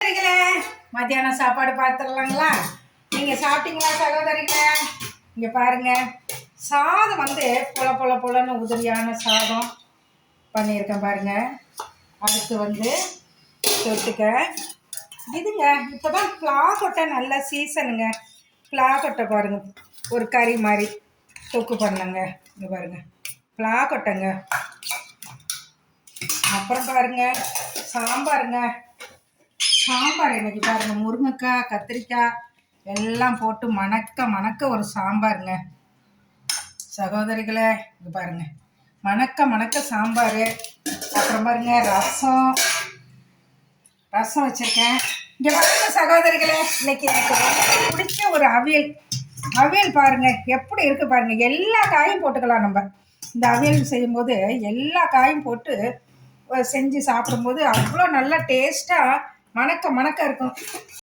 சகோதரிகளே, மத்தியானம் சாப்பாடு பார்த்துடலாங்களா? நீங்கள் சாப்பிட்டீங்களா சகோதரிகளே? இங்கே பாருங்க, சாதம் வந்து பொலன்னு உதிரியான சாதம் பண்ணியிருக்கேன் பாருங்க. அடுத்து வந்து தொட்டுக்க இதுங்க. இப்போ தான் பிளாக்கொட்டை நல்ல சீசனுங்க. பிளாக்கொட்டை பாருங்க, ஒரு கறி மாதிரி தொக்கு பண்ணுங்க. இங்கே பாருங்க, பிளாக்கொட்டைங்க. அப்புறம் பாருங்க சாம்பாருங்க. சாம்பார் இன்னைக்கு பாருங்க, முருங்கைக்காய் கத்திரிக்காய் எல்லாம் போட்டு மணக்க ஒரு சாம்பாருங்க சகோதரிகளே. இது பாருங்க, மணக்க சாம்பார். அப்புறம் பாருங்க ரசம் வச்சிருக்கேன். இங்கே பாருங்க சகோதரிகளே, இன்னைக்கு எனக்கு ரொம்ப பிடிச்ச ஒரு அவியல் பாருங்க எப்படி இருக்கு பாருங்க. எல்லா காயும் போட்டுக்கலாம் நம்ம. இந்த அவியல் செய்யும்போது எல்லா காயும் போட்டு செஞ்சு சாப்பிடும்போது அவ்வளோ நல்லா டேஸ்ட்டாக மணக்க இருக்கும்.